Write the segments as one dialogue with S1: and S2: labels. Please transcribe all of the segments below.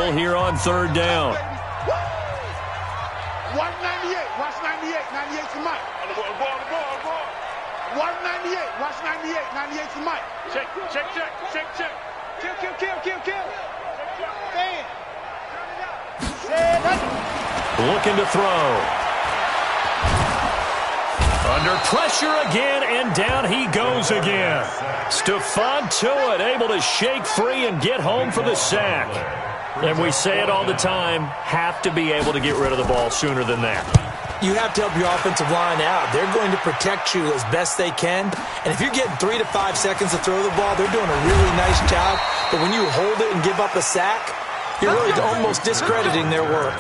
S1: field here on third down.
S2: Watch 98. Watch 98. 98 to Mike. Watch 98. Watch 98. 98 to Mike. Check. Kill. Stand.
S1: Looking to throw. Under pressure again, and down he goes again. Stephon Tuitt able to shake free and get home for the sack. And we say it all the time, have to be able to get rid of the ball sooner than that.
S3: You have to help your offensive line out. They're going to protect you as best they can. And if you're getting 3 to 5 seconds to throw the ball, they're doing a really nice job. But when you hold it and give up a sack, you're really almost discrediting their work.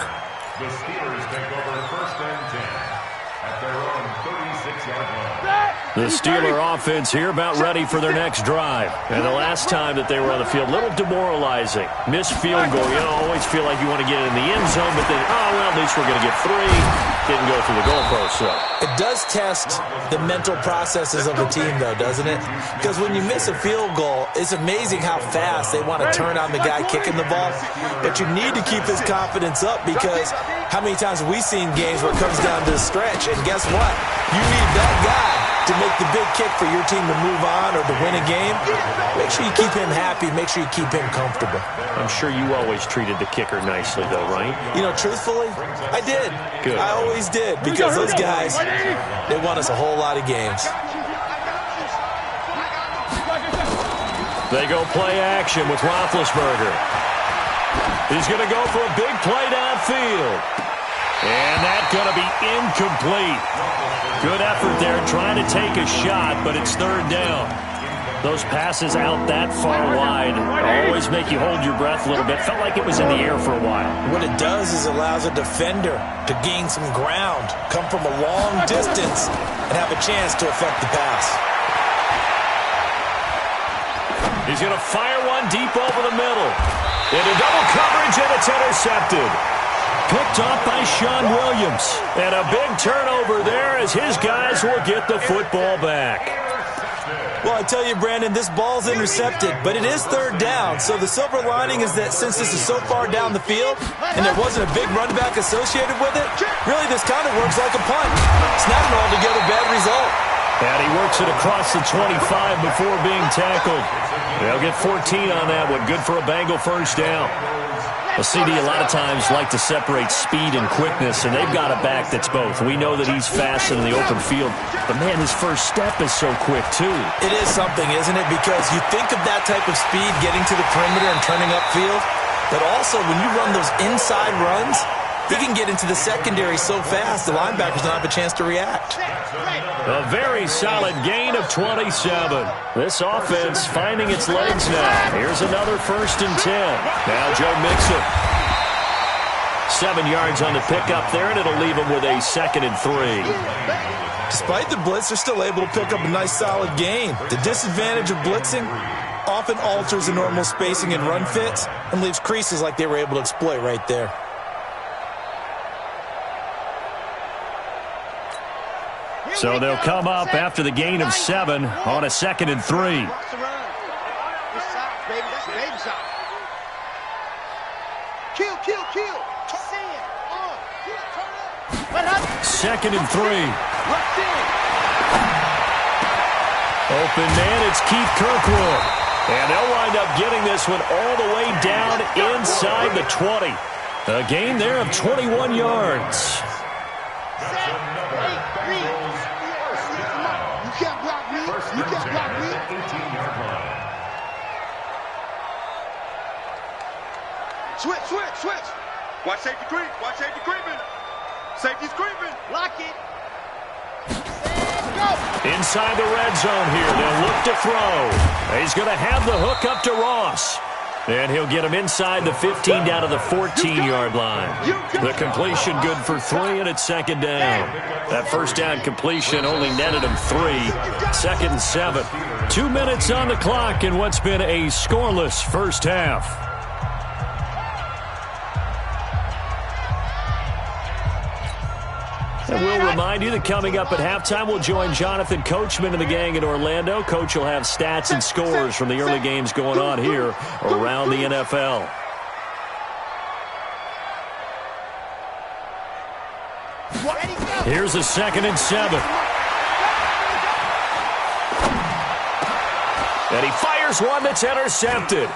S4: The Steelers take over first and 10 at their own 36-yard line.
S1: The Steeler offense here about ready for their next drive. And the last time that they were on the field, a little demoralizing. Missed field goal. You always feel like you want to get it in the end zone, but then, at least we're going to get 3. Didn't go through the goalpost, so.
S3: It does test the mental processes of the team, though, doesn't it? Because when you miss a field goal, it's amazing how fast they want to turn on the guy kicking the ball. But you need to keep his confidence up, because how many times have we seen games where it comes down to the stretch, and guess what? You need that guy to make the big kick for your team to move on or to win a game. Make sure you keep him happy. Make sure you keep him comfortable.
S1: I'm sure you always treated the kicker nicely, though, right?
S3: You know, truthfully, I did.
S1: Good.
S3: I always did, because those guys, they won us a whole lot of games.
S1: They go play action with Roethlisberger. He's going to go for a big play downfield. And that's going to be incomplete. Good effort there trying to take a shot, but it's third down. Those passes out that far wide always make you hold your breath a little bit. Felt like it was in the air for a while.
S3: What it does is allows a defender to gain some ground, come from a long distance, and have a chance to affect the pass.
S1: He's going to fire one deep over the middle. Into double coverage, and it's intercepted. Picked off by Sean Williams. And a big turnover there as his guys will get the football back.
S3: Well, I tell you, Brandon, this ball's intercepted, but it is third down. So the silver lining is that since this is so far down the field and there wasn't a big run back associated with it, really this kind of works like a punt. It's not an altogether bad result.
S1: And he works it across the 25 before being tackled. They'll get 14 on that one. Good for a Bengal first down. A CD a lot of times like to separate speed and quickness, and they've got a back that's both. We know that he's fast in the open field, but, man, his first step is so quick, too.
S3: It is something, isn't it? Because you think of that type of speed getting to the perimeter and turning upfield, but also when you run those inside runs, he can get into the secondary so fast the linebackers don't have a chance to react.
S1: A very solid gain of 27. This offense finding its legs now. Here's another first and 10. Now Joe Mixon. 7 yards on the pickup there, and it'll leave him with a 2nd and 3.
S3: Despite the blitz, they're still able to pick up a nice solid gain. The disadvantage of blitzing often alters the normal spacing and run fits and leaves creases like they were able to exploit right there.
S1: So they'll come up after the gain of 7 on a 2nd and 3. Second and 3. Open man, it's Keith Kirkwood. And they'll wind up getting this one all the way down inside the 20. A gain there of 21 yards.
S2: Switch. Watch safety creep. Watch safety creeping. Safety's creeping. Lock it. Go.
S1: Inside the red zone here. They'll look to throw. He's going to have the hook up to Ross. And he'll get him inside the 15 down to the 14-yard line. The completion good for 3, and it's 2nd down. That first down completion only netted him 3. 2nd and 7. 2 minutes on the clock in what's been a scoreless first half. And we'll remind you that coming up at halftime, we'll join Jonathan Coachman and the gang in Orlando. Coach will have stats and scores from the early games going on here around the NFL. Here's a 2nd and 7. And he fires one that's intercepted.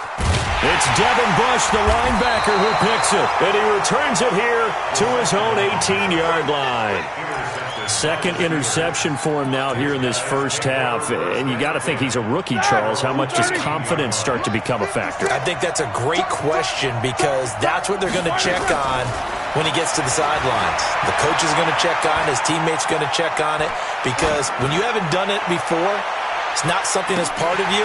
S1: It's Devin Bush, the linebacker, who picks it. And he returns it here to his own 18-yard line. 2nd interception for him now here in this first half. And you got to think he's a rookie, Charles. How much does confidence start to become a factor?
S3: I think that's a great question because that's what they're going to check on when he gets to the sidelines. The coach is going to check on it. His teammates are going to check on it because when you haven't done it before, it's not something that's part of you.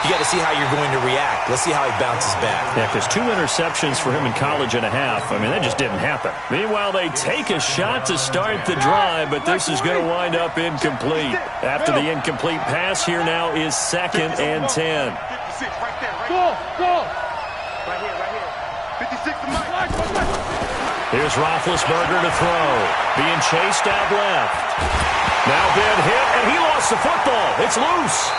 S3: You got to see how you're going to react. Let's see how he bounces back.
S1: Yeah, because 2 interceptions for him in college and a half. I mean, that just didn't happen. Meanwhile, they take a shot to start the drive, but this is going to wind up incomplete. After the incomplete pass, here now is 2nd and 10.
S2: 56 right there, right here. Right here. 56 to Mike.
S1: Here's Roethlisberger to throw. Being chased out left. Now been hit, and he lost the football. It's loose.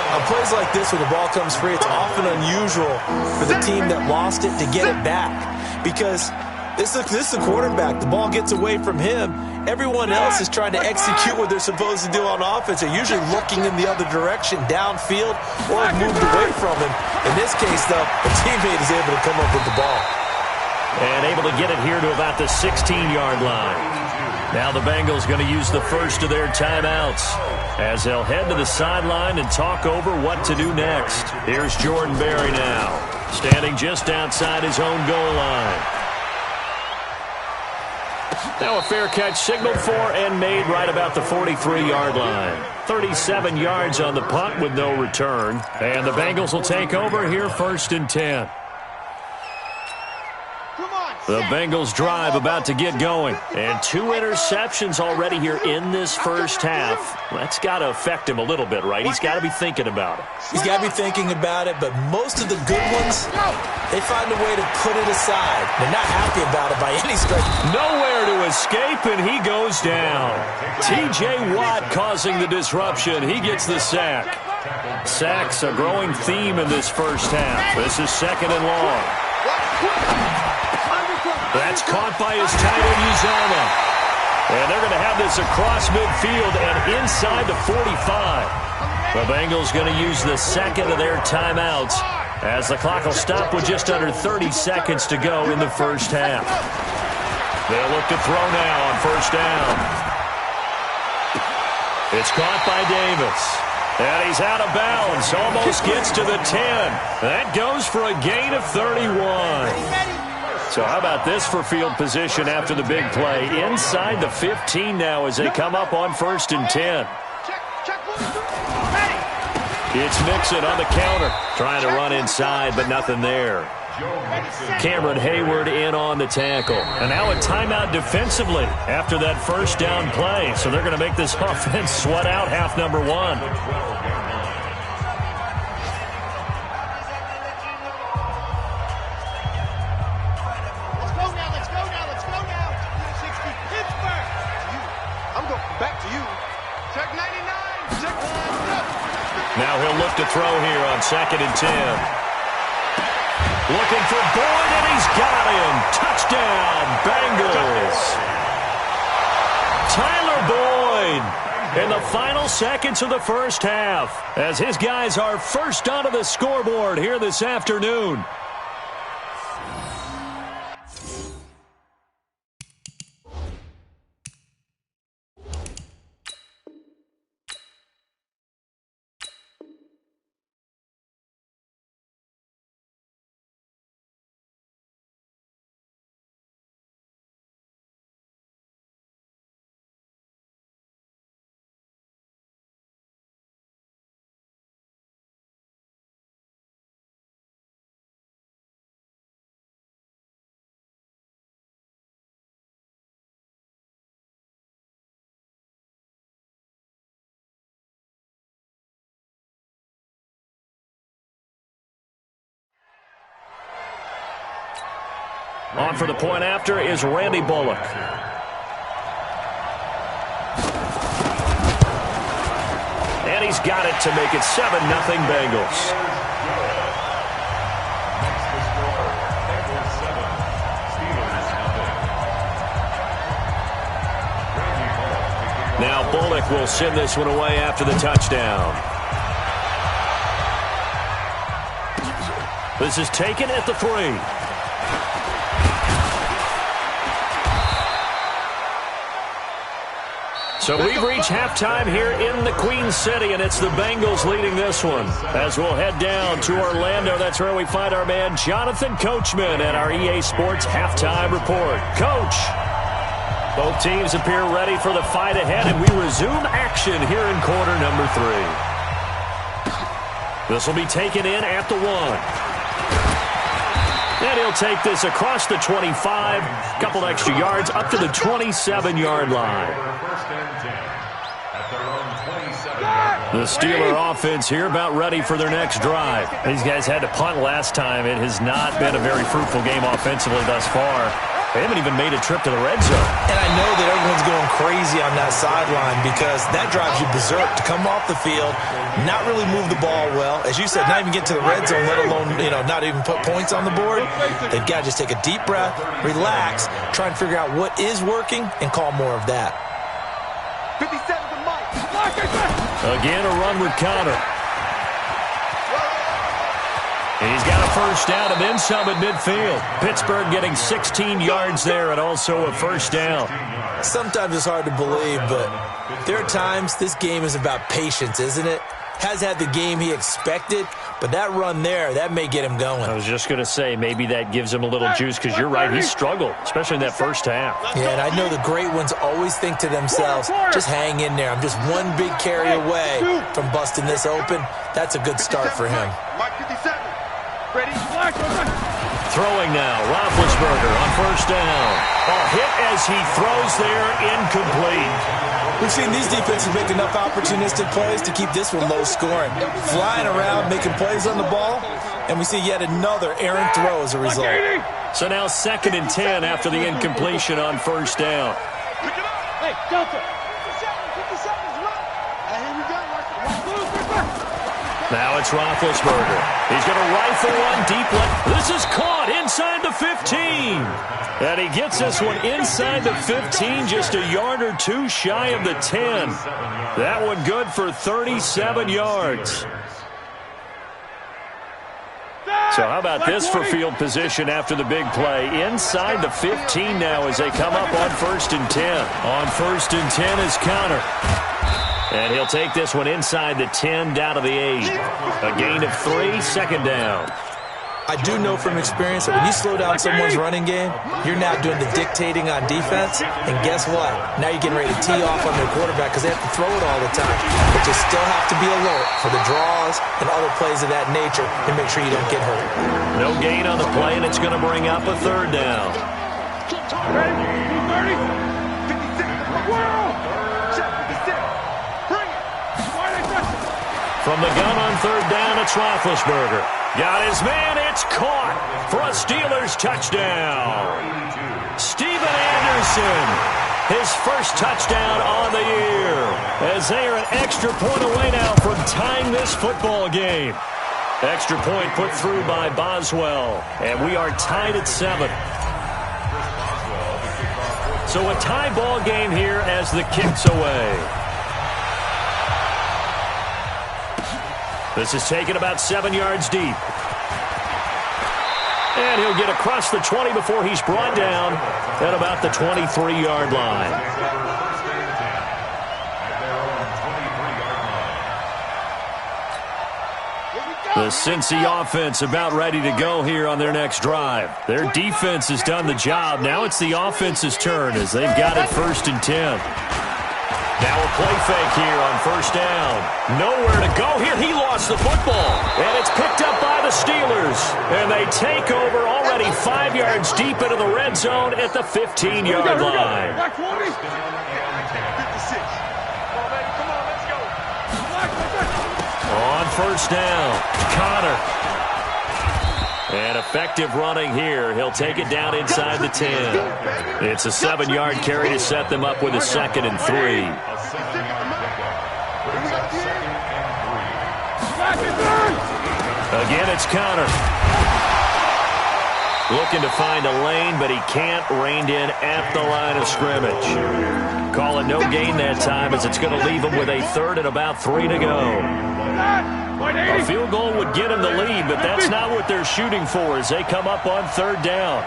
S3: On plays like this, when the ball comes free, it's often unusual for the team that lost it to get it back. Because this is the quarterback. The ball gets away from him. Everyone else is trying to execute what they're supposed to do on offense. They're usually looking in the other direction, downfield, or moved away from him. In this case, though, a teammate is able to come up with the ball.
S1: And able to get it here to about the 16-yard line. Now the Bengals going to use the first of their timeouts as they'll head to the sideline and talk over what to do next. Here's Jordan Berry now, standing just outside his own goal line. Now a fair catch signaled for and made right about the 43-yard line. 37 yards on the punt with no return. And the Bengals will take over here 1st and 10. The Bengals drive about to get going. And 2 interceptions already here in this first half. That's got to affect him a little bit, right? He's got to be thinking about it.
S3: He's got to be thinking about it, but most of the good ones, they find a way to put it aside. They're not happy about it by any stretch.
S1: Nowhere to escape, and he goes down. T.J. Watt causing the disruption. He gets the sack. Sacks a growing theme in this first half. This is 2nd and long. That's caught by his tight end, Uzomah. And they're going to have this across midfield and inside the 45. The Bengals going to use the 2nd of their timeouts as the clock will stop with just under 30 seconds to go in the first half. They'll look to throw now on 1st down. It's caught by Davis. And he's out of bounds. Almost gets to the 10. That goes for a gain of 31. So how about this for field position after the big play? Inside the 15 now as they come up on 1st and 10. It's Mixon on the counter. Trying to run inside, but nothing there. Cameron Hayward in on the tackle. And now a timeout defensively after that 1st down play. So they're going to make this offense sweat out half number 1. Now he'll look to throw here on 2nd and 10. Looking for Boyd, and he's got him. Touchdown, Bengals. Tyler Boyd in the final seconds of the first half as his guys are first onto the scoreboard here this afternoon. On for the point after is Randy Bullock. And he's got it to make it 7-0 Bengals. Bullock will send this one away after the touchdown. This is taken at the 3. So we've reached halftime here in the Queen City, and it's the Bengals leading this one. As we'll head down to Orlando, that's where we find our man Jonathan Coachman at our EA Sports Halftime Report. Coach, both teams appear ready for the fight ahead, and we resume action here in quarter number 3. This will be taken in at the 1. And he'll take this across the 25, couple extra yards, up to the 27-yard line. The Steeler offense here about ready for their next drive. These guys had to punt last time. It has not been a very fruitful game offensively thus far. They haven't even made a trip to the red zone. And I know that everyone's going crazy on that sideline because that drives you berserk to come off the field, not really move the ball well. As you said, not even get to the red zone, let alone, not even put points on the board. They've got to just take a deep breath, relax, try and figure out what is working, and call more of that.
S2: 57 to Mike.
S1: Again, a run with Connor. He's got a first down and then some at midfield. Pittsburgh getting 16 yards there and also a first down.
S3: Sometimes it's hard to believe, but there are times this game is about patience, isn't it? Has had the game he expected, but that run there, that may get him going.
S1: I was just going to say, maybe that gives him a little juice because you're right, he struggled, especially in that first half.
S3: Yeah, and I know the great ones always think to themselves, just hang in there. I'm just one big carry away from busting this open. That's a good start for him.
S2: Mike 57. Ready?
S1: Throwing now, Roethlisberger on first down. A hit as he throws there, incomplete.
S3: We've seen these defenses make enough opportunistic plays to keep this one low scoring. Flying around, making plays on the ball, and we see yet another errant throw as a result.
S1: So now 2nd and 10 after the incompletion on first down.
S2: Hey, Delta. 57's right. Here we go.
S1: Now it's Roethlisberger. He's going to rifle one deep left. This is caught inside the 15. And he gets this one inside the 15, just a yard or two shy of the 10. That one good for 37 yards. So how about this for field position after the big play? Inside the 15 now as they come up on 1st and 10. On 1st and 10 is Connor. And he'll take this one inside the 10 down to the 8. A gain of 3, 2nd down.
S3: I do know from experience that when you slow down someone's running game, you're now doing the dictating on defense. And guess what? Now you're getting ready to tee off on their quarterback because they have to throw it all the time. But you still have to be alert for the draws and other plays of that nature and make sure you don't get hurt.
S1: No gain on the play, and it's going to bring up a 3rd down.
S2: Ready? 30. 56. World.
S1: From the gun on 3rd down, it's Roethlisberger. Got his man, it's caught for a Steelers touchdown. Steven Anderson, his first touchdown on the year, as they are an extra point away now from tying this football game. Extra point put through by Boswell, and we are tied at 7. So a tie ball game here as the kick's away. This is taken about 7 yards deep. And he'll get across the 20 before he's brought down at about the 23-yard line. The Cincy offense about ready to go here on their next drive. Their defense has done the job. Now it's the offense's turn as they've got it 1st and 10. Now a play fake here on 1st down. Nowhere to go here. He lost the football. And it's picked up by the Steelers. And they take over already 5 yards deep into the red zone at the 15-yard line. On 1st down, Connor. And effective running here. He'll take it down inside the 10. It's a 7-yard carry to set them up with a 2nd and 3. Again, it's Connor. Looking to find a lane, but he can't. Reined in at the line of scrimmage. Calling no gain that time as it's going to leave him with a third and about 3 to go. A field goal would get him the lead, but that's not what they're shooting for as they come up on third down.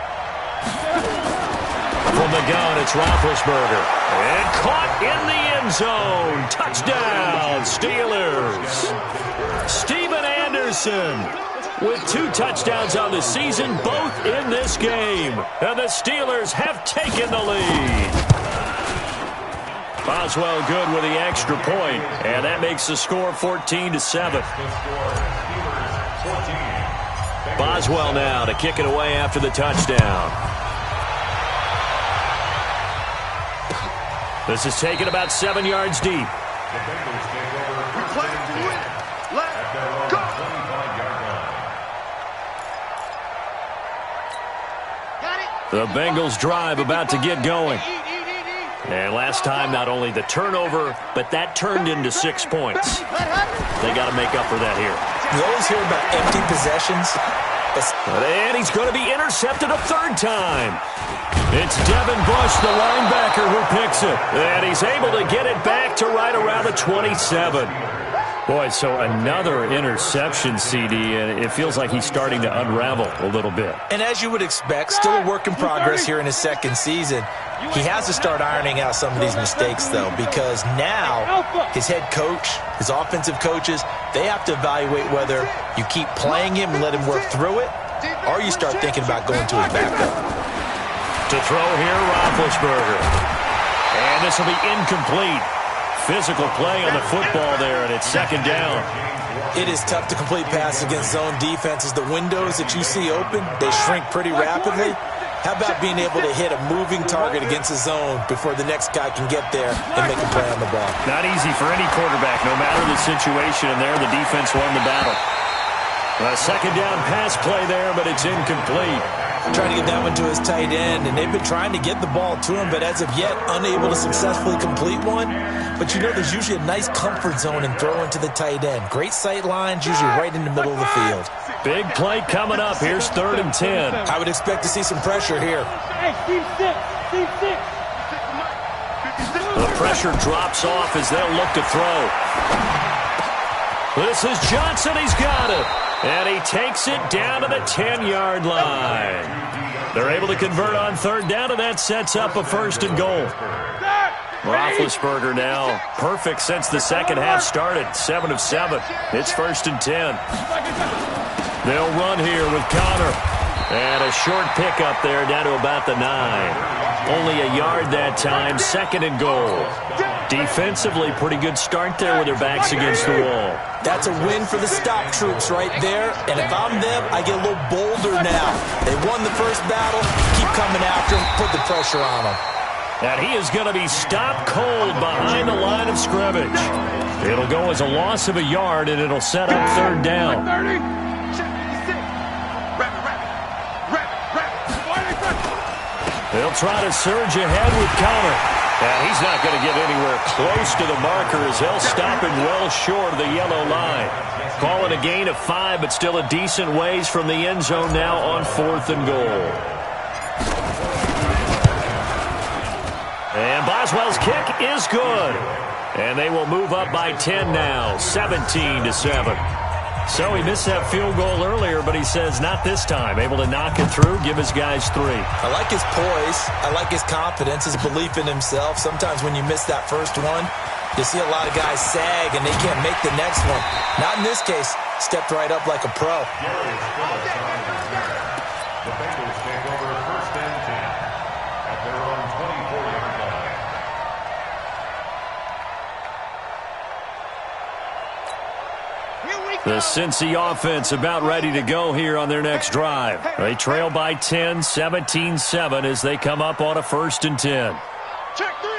S1: From the gun, it's Roethlisberger. And caught in the end zone. Touchdown, Steelers. Steven Anderson with 2 touchdowns on the season, both in this game. And the Steelers have taken the lead. Boswell good with the extra point, and that makes the score 14-7. Boswell now to kick it away after the touchdown. This is taken about 7 yards deep. The Bengals drive about to get going. And last time, not only the turnover, but that turned into 6 points. They got to make up for that here.
S3: You always hear about empty possessions.
S1: And he's going to be intercepted a third time. It's Devin Bush, the linebacker, who picks it. And he's able to get it back to right around the 27. Boy, so another interception, CD, and it feels like he's starting to unravel a little bit.
S3: And as you would expect, still a work in progress here in his second season. He has to start ironing out some of these mistakes, though, because now his head coach, his offensive coaches, they have to evaluate whether you keep playing him and let him work through it, or you start thinking about going to his backup.
S1: To throw here, Roethlisberger. And this will be incomplete. Physical play on the football there, and it's second down.
S3: It is tough to complete passes against zone defenses. The windows that you see open, they shrink pretty rapidly. How about being able to hit a moving target against a zone before the next guy can get there and make a play on the ball?
S1: Not easy for any quarterback, no matter the situation, and there the defense won the battle. A second down pass play there, but it's incomplete.
S3: Trying to get that one to his tight end, and they've been trying to get the ball to him, but as of yet, unable to successfully complete one. But you know there's usually a nice comfort zone in throwing to the tight end. Great sight lines, usually right in the middle of the field.
S1: Big play coming up. Here's 3rd and 10.
S3: I would expect to see some pressure here.
S1: The pressure drops off as they'll look to throw. This is Johnson. He's got it. And he takes it down to the 10-yard line. They're able to convert on third down, and that sets up a 1st and goal. Roethlisberger now perfect since the second half started. 7 of 7. It's 1st and 10. They'll run here with Connor. And a short pickup there down to about the 9. Only a yard that time. 2nd and goal. Defensively, pretty good start there with their backs against the wall.
S3: That's a win for the stop troops right there. And if I'm them, I get a little bolder now. They won the first battle. Keep coming after them. Put the pressure on them.
S1: And he is going to be stopped cold behind the line of scrimmage. It'll go as a loss of a yard, and it'll set up third down. They'll try to surge ahead with Connor. And he's not going to get anywhere close to the marker as they'll stop him well short of the yellow line. Calling a gain of 5, but still a decent ways from the end zone now on 4th and goal. And Boswell's kick is good. And they will move up by 10 now, 17-7. So he missed that field goal earlier, but he says not this time. Able to knock it through, give his guys 3.
S3: I like his poise. I like his confidence, his belief in himself. Sometimes when you miss that first one, you see a lot of guys sag and they can't make the next one. Not in this case. Stepped right up like a pro.
S4: The Bengals take over 1st and 10 at their own 24-yard line.
S1: The Cincy offense about ready to go here on their next drive. They trail by 10, 17-7 as they come up on a 1st and 10.
S2: Check 3.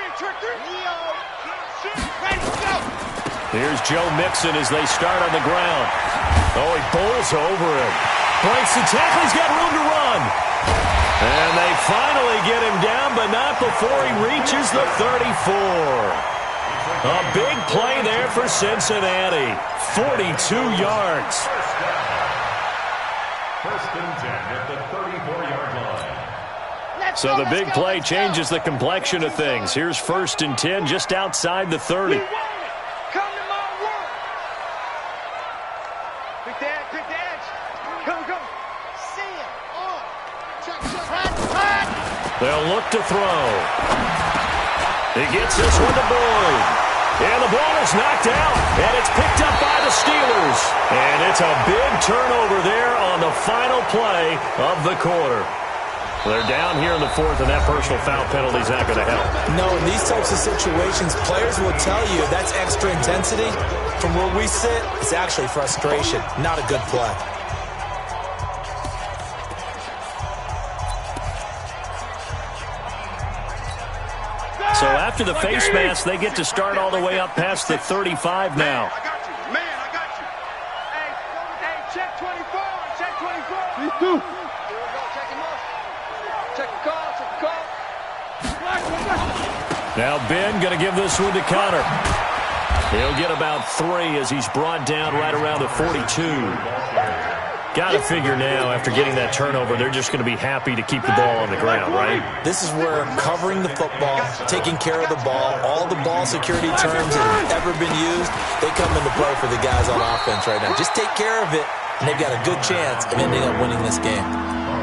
S1: Here's Joe Mixon as they start on the ground. Oh, he bowls over him. Breaks the tackle. He's got room to run. And they finally get him down, but not before he reaches the 34. A big play there for Cincinnati. 42 yards.
S4: First and 10 at the 34-yard line.
S1: So the big play changes the complexion of things. Here's first and 10 just outside the 30.
S2: Come to my work. Big dash. Come. See it.
S1: They'll look to throw. He gets this one to Boyd. And the ball is knocked out, and it's picked up by the Steelers. And it's a big turnover there on the final play of the quarter. They're down here in the fourth, and that personal foul penalty is not going to help.
S3: No, in these types of situations, players will tell you that's extra intensity. From where we sit, it's actually frustration, not a good play.
S1: So after the face mask, they get to start all the way up past the 35 now.
S2: I got you. Man, I got you. Hey, check 24. Check 24. Me too. Here we go. Check him up. Check the call.
S1: Now Ben going to give this one to Connor. He'll get about 3 as he's brought down right around the 42. Got to figure now, after getting that turnover, they're just going to be happy to keep the ball on the ground, right?
S3: This is where covering the football, taking care of the ball, all the ball security terms that have ever been used, they come into play for the guys on offense right now. Just take care of it, and they've got a good chance of ending up winning this game.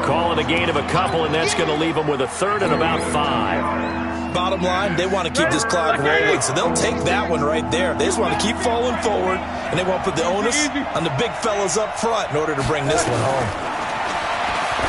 S1: Calling a gain of a couple, and that's going to leave them with a third and about 5.
S3: Bottom line, they want to keep this clock rolling, so they'll take that one right there. They just want to keep falling forward, and they want to put the onus on the big fellas up front in order to bring this one home.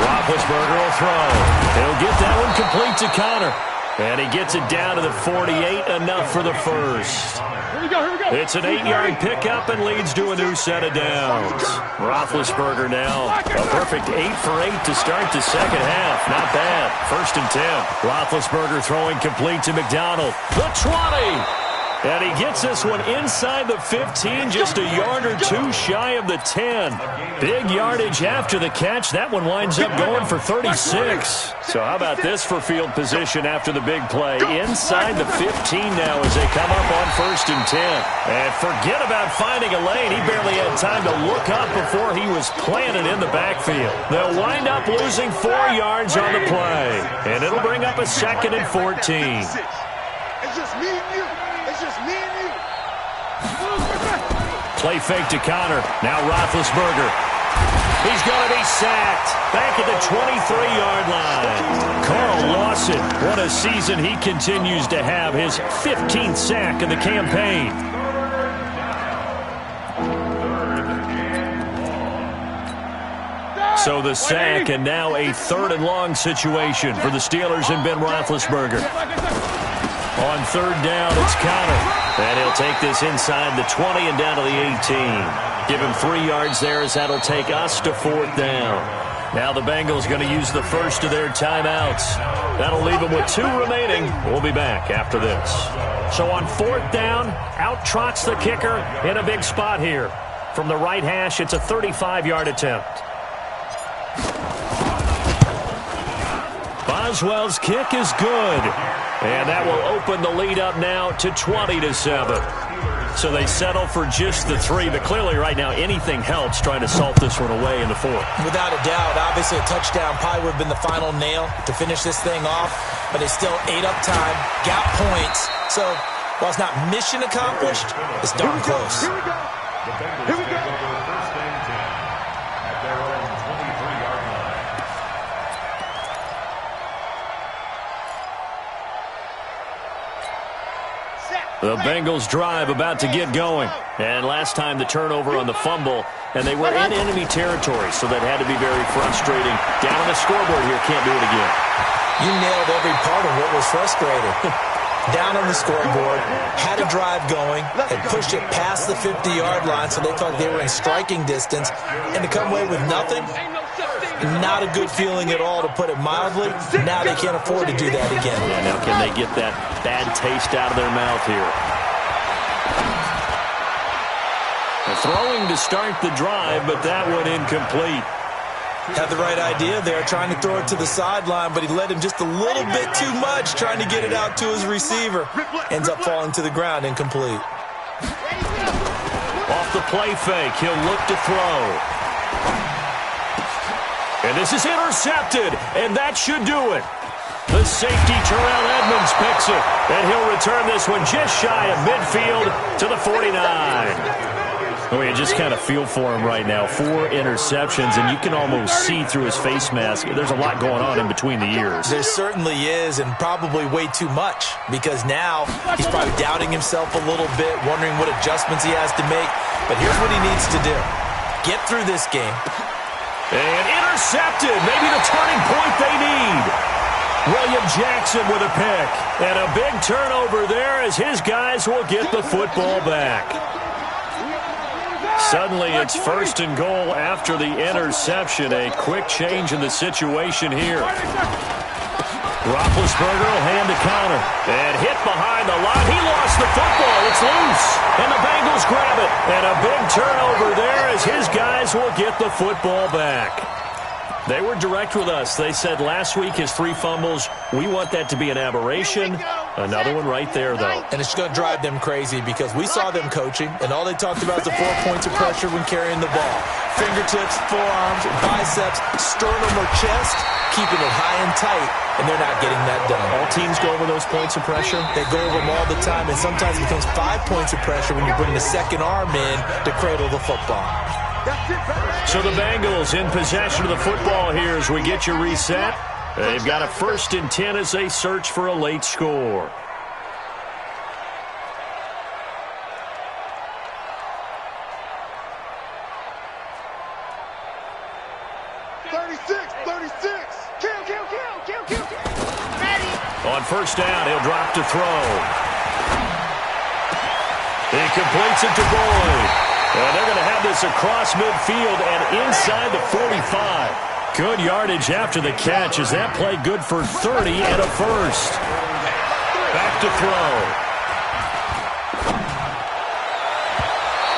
S1: Roethlisberger will throw. He'll get that one complete to Connor. And he gets it down to the 48, enough for the first.
S2: Here we go.
S1: It's an 8-yard pickup and leads to a new set of downs. Roethlisberger now a perfect 8 for 8 to start the second half. Not bad. First and 10. Roethlisberger throwing complete to McDonald. The 20. And he gets this one inside the 15, just a yard or 2 shy of the 10. Big yardage after the catch. That one winds up going for 36. So how about this for field position after the big play? Inside the 15 now as they come up on first and 10. And forget about finding a lane. He barely had time to look up before he was planted in the backfield. They'll wind up losing 4 yards on the play. And it'll bring up a second and 14.
S2: It's just me and you. It's just me and you.
S1: Play fake to Connor. Now Roethlisberger. He's going to be sacked. Back at the 23-yard line. Carl Lawson, what a season he continues to have. His 15th sack of the campaign. So the sack, and now a 3rd and long situation for the Steelers and Ben Roethlisberger. On 3rd down, it's Connor. And he'll take this inside the 20 and down to the 18. Give him 3 yards there as that'll take us to 4th down. Now the Bengals going to use the first of their timeouts. That'll leave them with 2 remaining. We'll be back after this. So on 4th down, out trots the kicker in a big spot here. From the right hash, it's a 35-yard attempt. Boswell's kick is good. And that will open the lead up now to 20-7. So they settle for just the 3, but clearly right now anything helps trying to salt this one away in the 4th.
S3: Without a doubt, obviously a touchdown probably would have been the final nail to finish this thing off, but they still ate up time, got points. So while it's not mission accomplished, it's darn close.
S2: Here we go.
S4: Here we go. First and 10 at their own 23-yard line.
S1: The Bengals drive about to get going. And last time the turnover on the fumble, and they were in enemy territory, so that had to be very frustrating. Down on the scoreboard here, can't do it again.
S3: You nailed every part of what was frustrating. Down on the scoreboard, had a drive going, had pushed it past the 50-yard line, so they thought they were in striking distance, and to come away with nothing, not a good feeling at all, to put it mildly. Now they can't afford to do that again.
S1: Yeah, now can they get that bad taste out of their mouth here? Throwing to start the drive, but that one incomplete.
S3: Had the right idea there, trying to throw it to the sideline, but he led him just a little bit too much, trying to get it out to his receiver. Ends up falling to the ground, incomplete.
S1: Off the play fake, he'll look to throw. And this is intercepted, and that should do it. The safety, Terrell Edmonds, picks it, and he'll return this one just shy of midfield to the 49. Oh, you just kind of feel for him right now. 4 interceptions, and you can almost see through his face mask. There's a lot going on in between the ears.
S3: There certainly is, and probably way too much, because now he's probably doubting himself a little bit, wondering what adjustments he has to make. But here's what he needs to do. Get through this game.
S1: And intercepted. Maybe the turning point they need. William Jackson with a pick. And a big turnover there as his guys will get the football back. Suddenly it's 1st and goal after the interception. A quick change in the situation here. Roethlisberger will hand the counter. And hit behind the line. He lost the football. It's loose. And the Bengals grab it. And a big turnover there as his guys will get the football back. They were direct with us. They said last week his 3 fumbles, we want that to be an aberration. Another one right there, though.
S3: And it's going to drive them crazy because we saw them coaching, and all they talked about is the 4 points of pressure when carrying the ball. Fingertips, forearms, biceps, sternum or chest, keeping it high and tight, and they're not getting that done.
S1: All teams go over those points of pressure?
S3: They go over them all the time, and sometimes it becomes 5 points of pressure when you bring the second arm in to cradle the football.
S1: So the Bengals in possession of the football here as we get you reset. They've got a 1st and 10 as they search for a late score. On 1st down, he'll drop to throw. He completes it to Boyd. And they're going to have this across midfield and inside the 45. Good yardage after the catch as that play good for 30 and a 1st. Back to throw.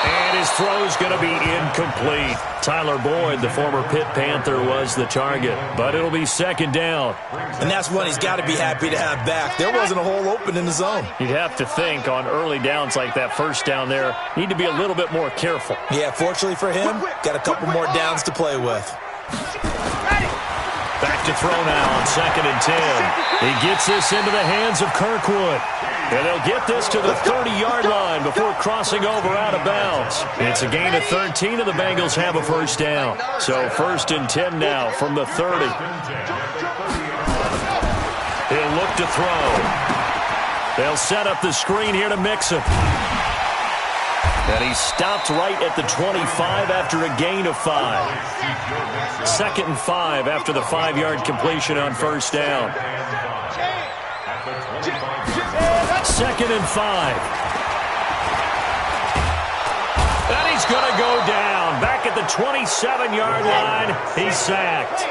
S1: And his throw's going to be incomplete. Tyler Boyd, the former Pitt Panther, was the target. But it'll be 2nd down.
S3: And that's one he's got to be happy to have back. There wasn't a hole open in the zone.
S1: You'd have to think on early downs like that 1st down there, need to be a little bit more careful.
S3: Yeah, fortunately for him, got a couple more downs to play with.
S1: Back to throw now on 2nd and 10. He gets this into the hands of Kirkwood. And they'll get this to the 30-yard line before crossing over out of bounds. It's a gain of 13, and the Bengals have a 1st down. So 1st and 10 now from the 30. He'll look to throw. They'll set up the screen here to Mixon. And he stopped right at the 25 after a gain of 5. 2nd and 5 after the 5-yard completion on 1st down. 2nd and 5. And he's going to go down. Back at the 27-yard line, he's sacked.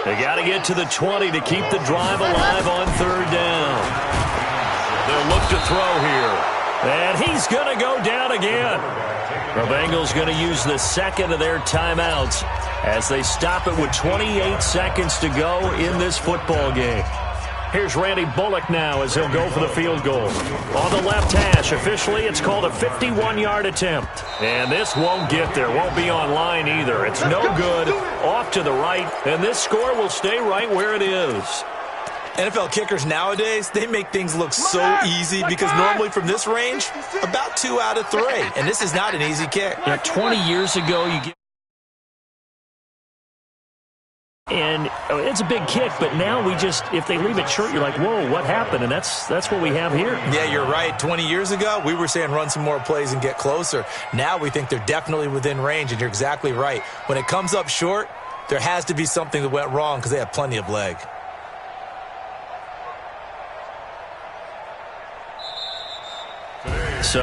S1: They got to get to the 20 to keep the drive alive on 3rd down. They'll look to throw here. And he's going to go down again. The Bengals going to use the 2nd of their timeouts as they stop it with 28 seconds to go in this football game. Here's Randy Bullock now as he'll go for the field goal. On the left hash, officially it's called a 51-yard attempt. And this won't get there, won't be on line either. It's no good, off to the right, and this score will stay right where it is.
S3: NFL kickers nowadays, they make things look so easy because normally from this range, about 2 out of 3. And this is not an easy kick.
S1: Yeah, 20 years ago, you get... And it's a big kick, but now we just, if they leave it short, you're like, whoa, what happened? And that's what we have here.
S3: Yeah, you're right. 20 years ago, we were saying run some more plays and get closer. Now we think they're definitely within range, and you're exactly right. When it comes up short, there has to be something that went wrong because they have plenty of leg.
S1: So